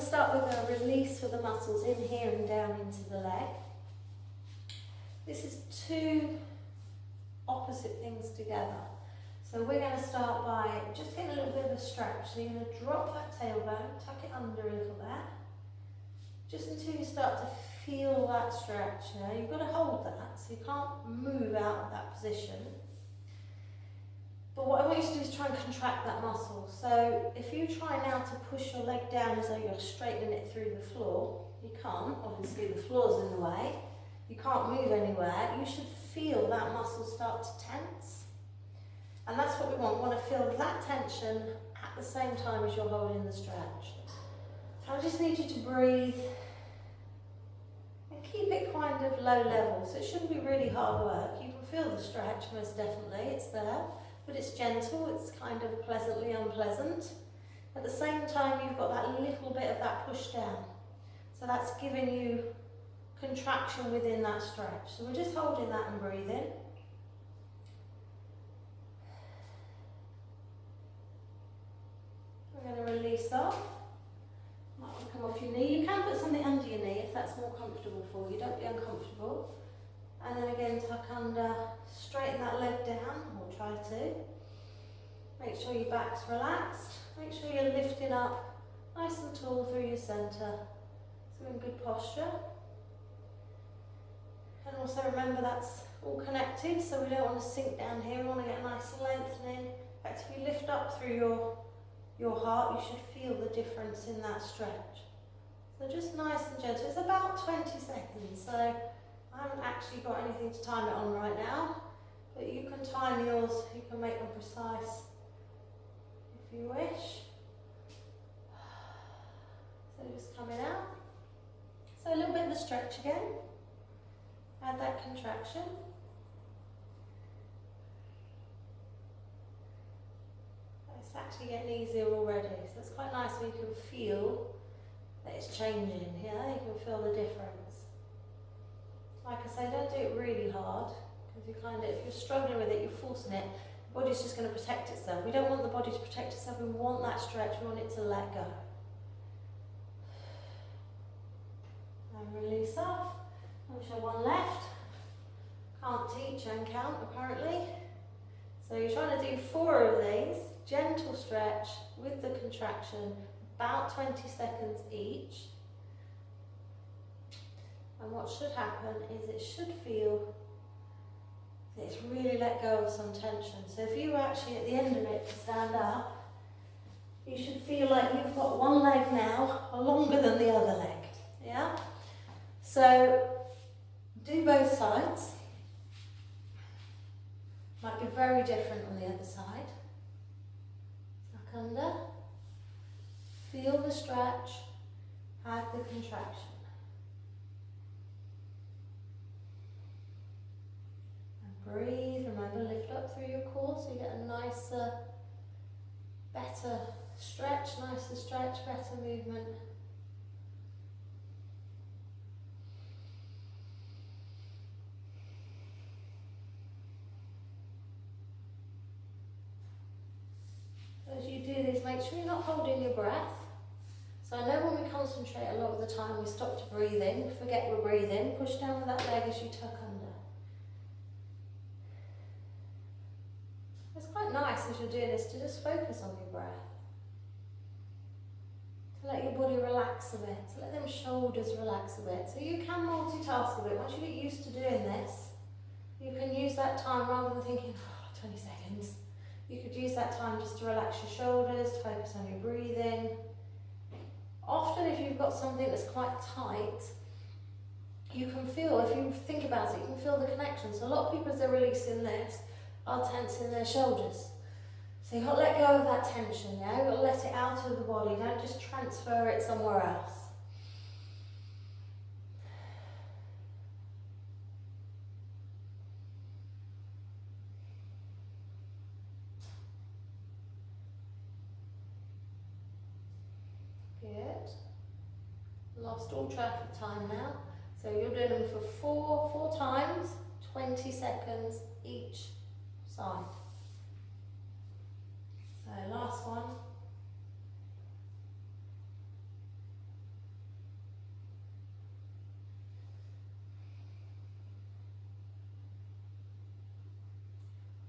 start with a release for the muscles in here and down into the leg. This is two opposite things together. So we're going to start by just getting a little bit of a stretch. So you're going to drop that tailbone, tuck it under a little there, just until you start to feel that stretch. You know, you've got to hold that, so you can't move out of that position. But what I want you to do is try and contract that muscle. So if you try now to push your leg down as though you're straightening it through the floor, you can't. Obviously the floor's in the way. You can't move anywhere. You should feel that muscle start to tense. And that's what we want. We want to feel that tension at the same time as you're holding the stretch. So I just need you to breathe and keep it kind of low level. So it shouldn't be really hard work. You can feel the stretch, most definitely. It's there. But it's gentle, it's kind of pleasantly unpleasant. At the same time, you've got that little bit of that push down. So that's giving you contraction within that stretch. So we're just holding that and breathing. We're going to release off. Might want to come off your knee. You can put something under your knee if that's more comfortable for you. Don't be uncomfortable. And then again, tuck under, straighten that leg down, or try to. Make sure your back's relaxed. Make sure you're lifting up nice and tall through your centre. So in good posture. And also remember that's all connected, so we don't want to sink down here. We want to get nice and lengthening. In fact, if you lift up through your heart, you should feel the difference in that stretch. So just nice and gentle. It's about 20 seconds, so I haven't actually got anything to time it on right now, but you can time yours, you can make them precise if you wish. So just coming out. So a little bit of a stretch again. Add that contraction. It's actually getting easier already, so it's quite nice when you can feel that it's changing, yeah? You can feel the difference. Like I say, don't do it really hard, because you kind of, if you're struggling with it, you're forcing it, the body's just going to protect itself. We don't want the body to protect itself, we want that stretch, we want it to let go. And release off. I'll show one left. Can't teach and count, apparently. So you're trying to do 4 of these, gentle stretch with the contraction, about 20 seconds each. And what should happen is it should feel that it's really let go of some tension. So if you were actually at the end of it to stand up, you should feel like you've got one leg now longer than the other leg. Yeah? So do both sides. Might be very different on the other side. Tuck under. Feel the stretch. Add the contraction. Breathe, remember, lift up through your core so you get a nicer, better stretch, better movement. So as you do this, make sure you're not holding your breath. So I know when we concentrate a lot of the time we stop to breathe in, forget we're breathing, push down with that leg as you tuck under. It's quite nice as you're doing this to just focus on your breath. To let your body relax a bit, to let them shoulders relax a bit. So you can multitask a bit. Once you get used to doing this, you can use that time rather than thinking, 20 seconds. You could use that time just to relax your shoulders, to focus on your breathing. Often if you've got something that's quite tight, you can feel, if you think about it, you can feel the connection. So a lot of people as they're releasing this, are tensing their shoulders. So you've got to let go of that tension, yeah? You've got to let it out of the body, don't just transfer it somewhere else. Good. Lost all track of time now. So you're doing them for four times, 20 seconds each side. So last one.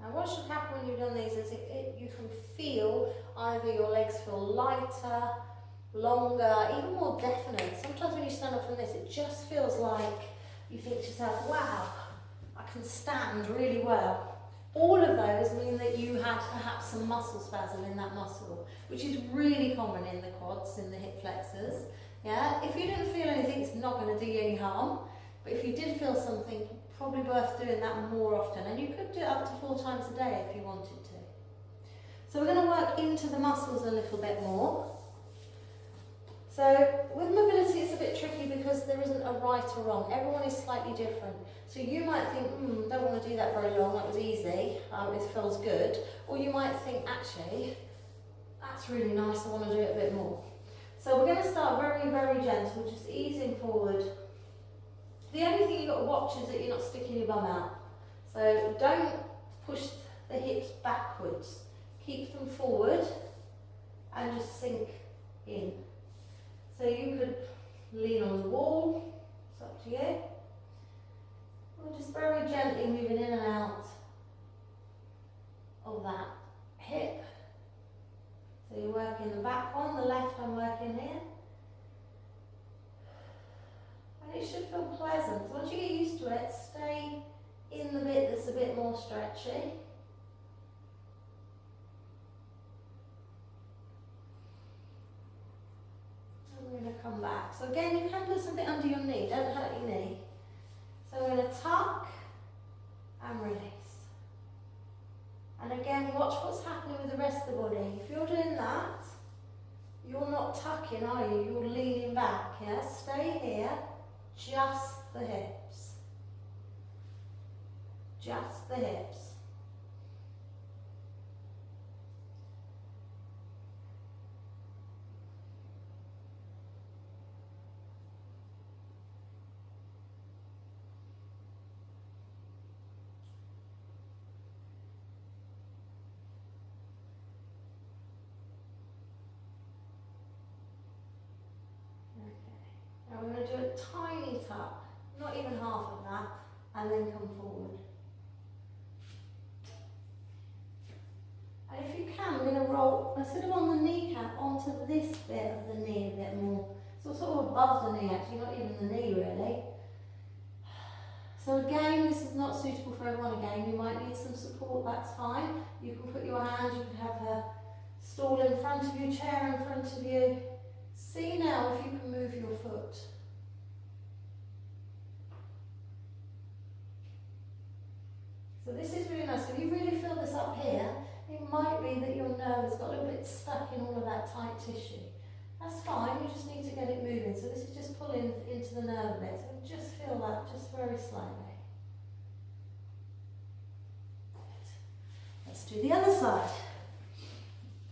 Now what should happen when you've done these is you can feel either your legs feel lighter, longer, even more definite. Sometimes when you stand up from this, it just feels like you think to yourself, wow, I can stand really well. All of those mean that you had perhaps some muscle spasm in that muscle, which is really common in the quads, in the hip flexors. Yeah, if you didn't feel anything, it's not going to do you any harm. But if you did feel something, probably worth doing that more often. And you could do it up to 4 times a day if you wanted to. So we're going to work into the muscles a little bit more. So with mobility it's a bit tricky because there isn't a right or wrong. Everyone is slightly different. So you might think, don't want to do that very long, that was easy, it feels good. Or you might think, actually, that's really nice, I want to do it a bit more. So we're going to start very, very gentle, just easing forward. The only thing you've got to watch is that you're not sticking your bum out. So don't push the hips backwards. Keep them forward and just sink in. So you could lean on the wall, it's up to you. We're just very gently moving in and out of that hip. So you're working the back one, the left I'm working here. And it should feel pleasant. So once you get used to it, stay in the bit that's a bit more stretchy. We're going to come back. So again, you can put something under your knee, don't hurt your knee. So we're going to tuck and release. And again, watch what's happening with the rest of the body. If you're doing that, you're not tucking, are you? You're leaning back, yeah? Stay here, just the hips. Just the hips. Now we're going to do a tiny tuck, not even half of that, and then come forward. And if you can, we're going to roll, instead of on the kneecap, onto this bit of the knee a bit more. So sort of above the knee actually, not even the knee really. So again, this is not suitable for everyone again. You might need some support, that's fine. You can put your hands, you can have a stool in front of you, chair in front of you. See now if you can move your foot. So this is really nice. So if you really feel this up here, it might be that your nerve has got a little bit stuck in all of that tight tissue. That's fine, you just need to get it moving. So this is just pulling into the nerve a bit. So just feel that, just very slightly. Good. Let's do the other side.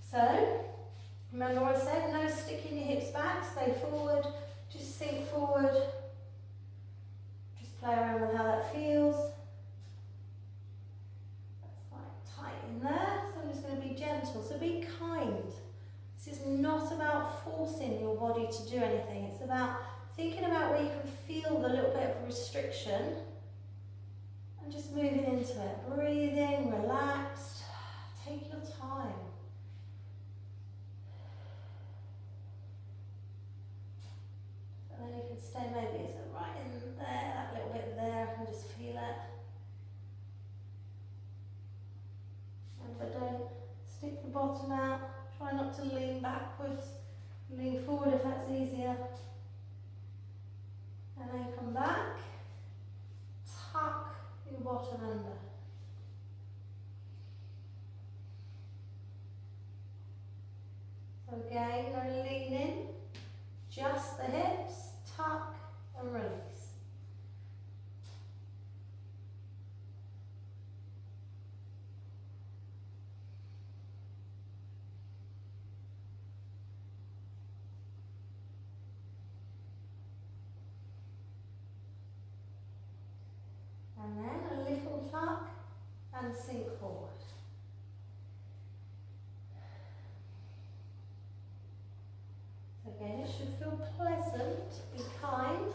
So, remember what I said, no sticking your hips back, stay forward, just sink forward. Just play around with how that feels. That's quite tight in there, so I'm just going to be gentle, so be kind. This is not about forcing your body to do anything, it's about thinking about where you can feel the little bit of restriction and just moving into it. Breathing, relaxed, take your time. And then you can stay maybe so right in there, that little bit there, I can just feel it. Remember, don't stick the bottom out, try not to lean backwards, lean forward if that's easier. And then come back, tuck your bottom under. So again, no leaning, just the hips, tuck and release. And then a little tuck and sink forward. Again, it should feel pleasant, be kind.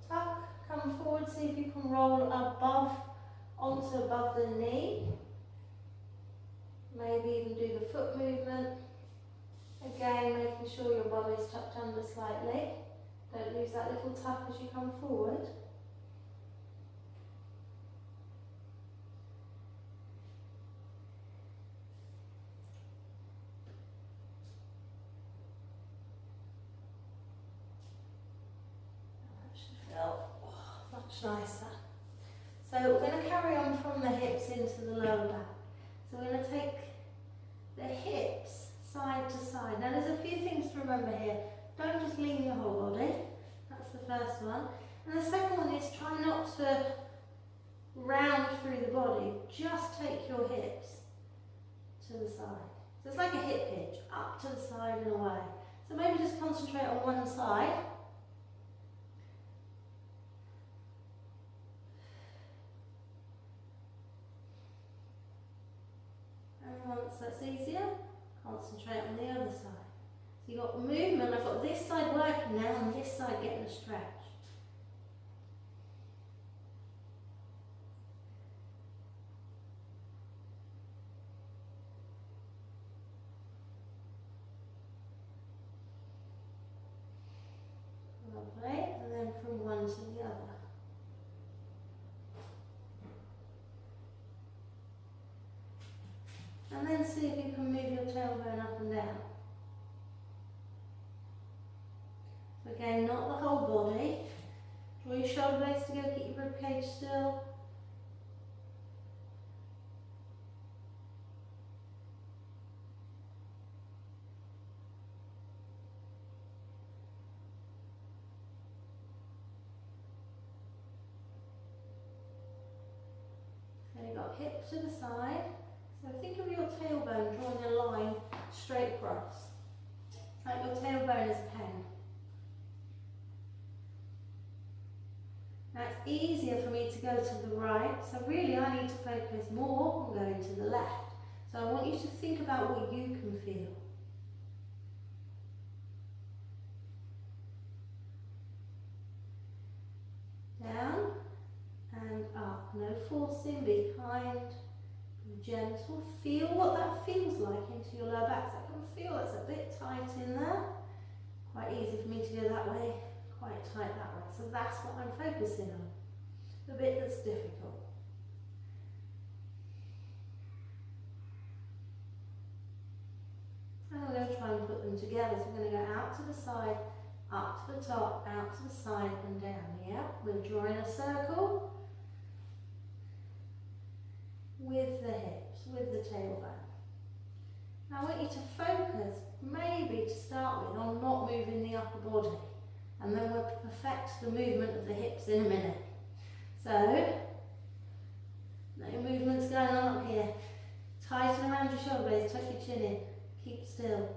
Tuck, come forward, see if you can roll above, onto above the knee. Maybe even do the foot movement. Again, making sure your body's tucked under slightly. Don't lose that little tuck as you come forward. That should feel much nicer. So we're going to carry on from the hips into the lower back. So we're going to take the hips side to side. Now there's a few things to remember here. Don't just lean your whole body. That's the first one. And the second one is try not to round through the body. Just take your hips to the side. So it's like a hip hitch, up to the side and away. So maybe just concentrate on one side. And once that's easier, concentrate on the other side. So you've got movement, I've got this side working now and this side getting a stretch. Lovely, and then from one to the other. And then see if you can move your tailbone up and down. So again, not the whole body. Draw your shoulder blades together, keep your ribcage still. So you've got hips to the side. So think of your tailbone drawing a line straight across. Like your tailbone is a pen. Now it's easier for me to go to the right, so really I need to focus more on going to the left. So I want you to think about what you can feel. Down and up. No forcing, be kind. Gentle, feel what that feels like into your lower back. So I can feel it's a bit tight in there. Quite easy for me to go that way, quite tight that way. So that's what I'm focusing on. The bit that's difficult. And we're going to try and put them together. So we're going to go out to the side, up to the top, out to the side and down. Yeah, we're drawing a circle. With the hips, with the tailbone. Now I want you to focus, maybe to start with, on not moving the upper body. And then we'll perfect the movement of the hips in a minute. So, no movements going on up here. Tighten around your shoulder blades, tuck your chin in, keep still.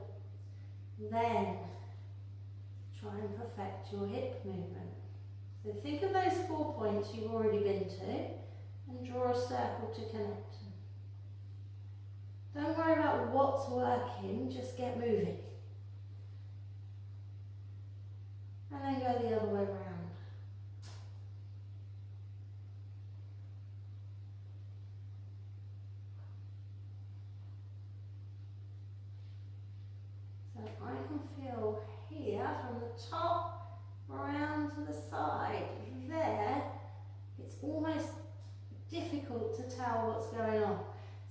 Then, try and perfect your hip movement. So think of those 4 points you've already been to. And draw a circle to connect them. Don't worry about what's working, just get moving. And then go the other way around. So I can feel here from the top around to the side. There, it's almost difficult to tell what's going on.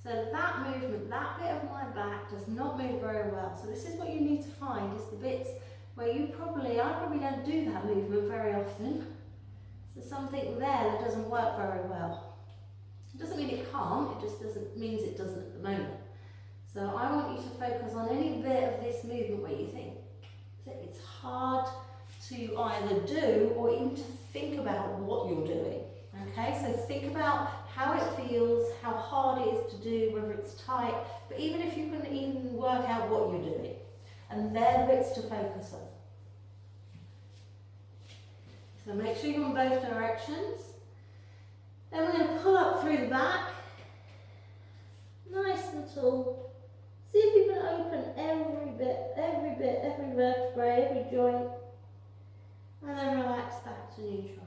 So that movement, that bit of my back does not move very well. So this is what you need to find, is the bits where I probably don't do that movement very often. So something there that doesn't work very well. It doesn't mean it can't, it just means it doesn't at the moment. So I want you to focus on any bit of this movement where you think that it's hard to either do or even to think about what you're doing. Okay, so think about how it feels, how hard it is to do, whether it's tight, but even if you can even work out what you're doing. And they're the bits to focus on. So make sure you're in both directions. Then we're going to pull up through the back, nice and tall. See if you can open every vertebrae, every joint, and then relax back to neutral.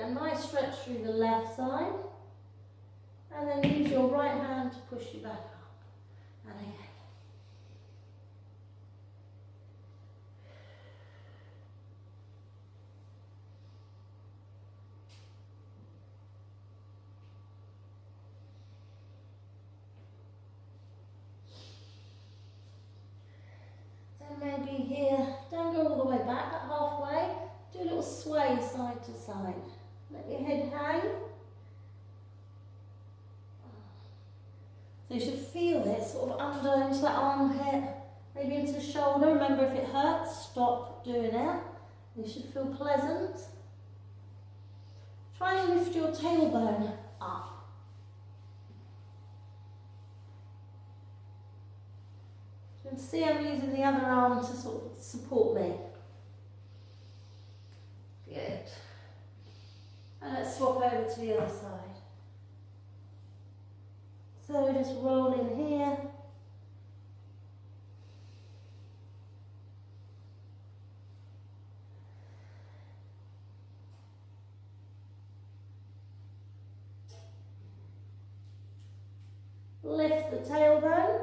a nice stretch through the left side, and then use your right hand to push you back up. And again. Then maybe here, don't go all the way back, but halfway, do a little sway side to side. Let your head hang. So you should feel this sort of under into that armpit, maybe into the shoulder. Remember, if it hurts, stop doing it. You should feel pleasant. Try and lift your tailbone up. You can see I'm using the other arm to sort of support me. Good. And let's swap over to the other side. So just roll in here. Lift the tailbone.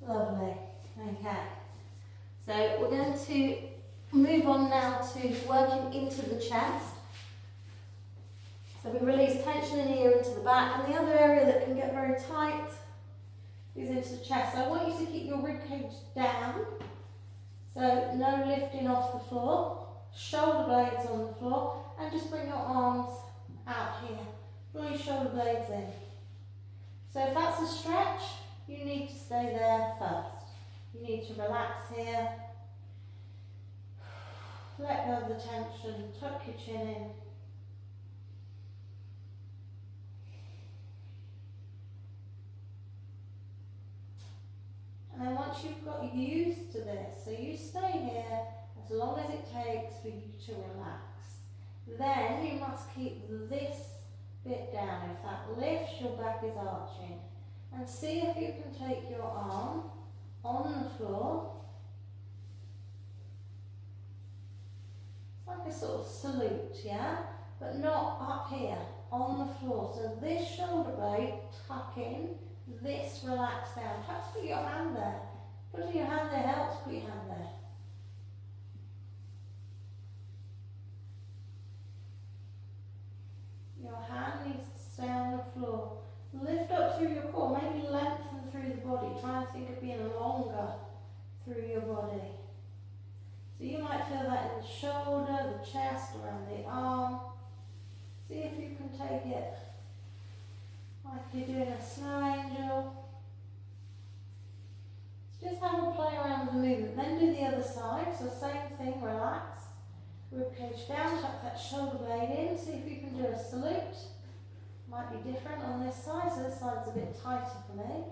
Lovely. Okay. So we're going to move on now to working into the chest. So we release tension in here into the back, and the other area that can get very tight is into the chest. So I want you to keep your ribcage down, so no lifting off the floor, shoulder blades on the floor, and just bring your arms out here. Draw your shoulder blades in. So if that's a stretch, you need to stay there first. You need to relax here. Let go of the tension, tuck your chin in. And then once you've got used to this, so you stay here as long as it takes for you to relax. Then you must keep this bit down. If that lifts, your back is arching. And see if you can take your arm on the floor. It's like a sort of salute, yeah? But not up here, on the floor. So this shoulder blade, tuck in, this relax down. Try to put your hand there. Putting your hand there helps, put your hand there. Your hand needs to stay on the floor. Lift up through your core, maybe lengthen through the body. Try and think of being longer through your body. So you might feel that in the shoulder, the chest, around the arm. See if you can take it like you're doing a snow angel. So just have a play around with the movement. Then do the other side. So same thing, relax. Ribcage down, tuck that shoulder blade in. See if you can do a salute. Might be different on this side, so this side's a bit tighter for me.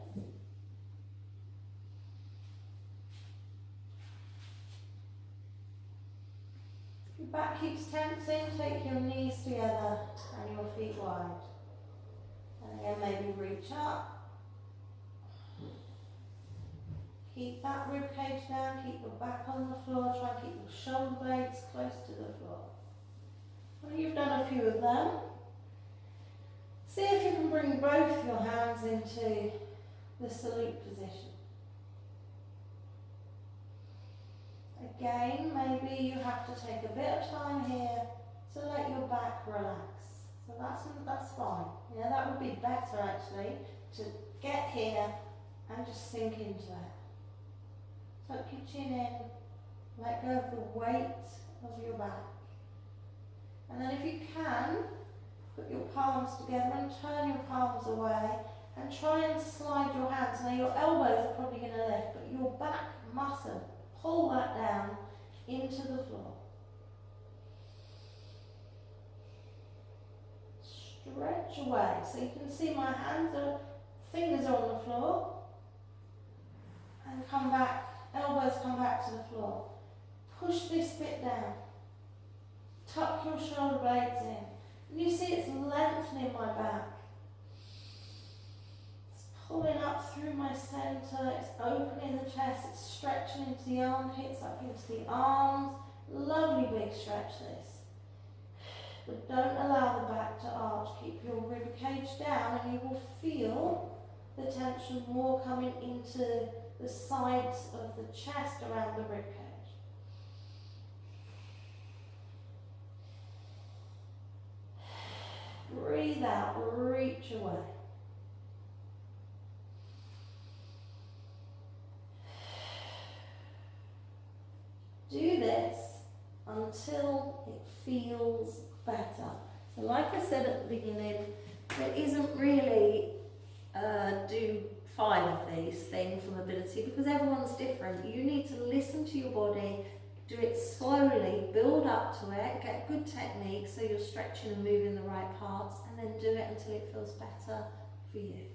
Your back keeps tensing, take your knees together and your feet wide. And again, maybe reach up. Keep that ribcage down, keep your back on the floor, try and keep your shoulder blades close to the floor. When you've done a few of them, see if you can bring both your hands into the salute position. Again, maybe you have to take a bit of time here to let your back relax. So that's fine. Yeah, that would be better actually, to get here and just sink into it. Tuck your chin in, let go of the weight of your back. And then if you can, put your palms together and turn your palms away and try and slide your hands. Now your elbows are probably going to lift, but your back mustn't. Pull that down into the floor. Stretch away. So you can see my fingers are on the floor. And come back, elbows come back to the floor. Push this bit down. Tuck your shoulder blades in. And you see it's lengthening my back. It's pulling up through my centre, it's opening the chest, it's stretching into the armpits, up into the arms. Lovely big stretch this. But don't allow the back to arch. Keep your rib cage down and you will feel the tension more coming into the sides of the chest around the rib cage. Breathe out, reach away. Do this until it feels better. So like I said at the beginning, there isn't really do 5 of these things for mobility because everyone's different. You need to listen to your body, do it slowly, build up to it, get good technique so you're stretching and moving the right parts, and then do it until it feels better for you.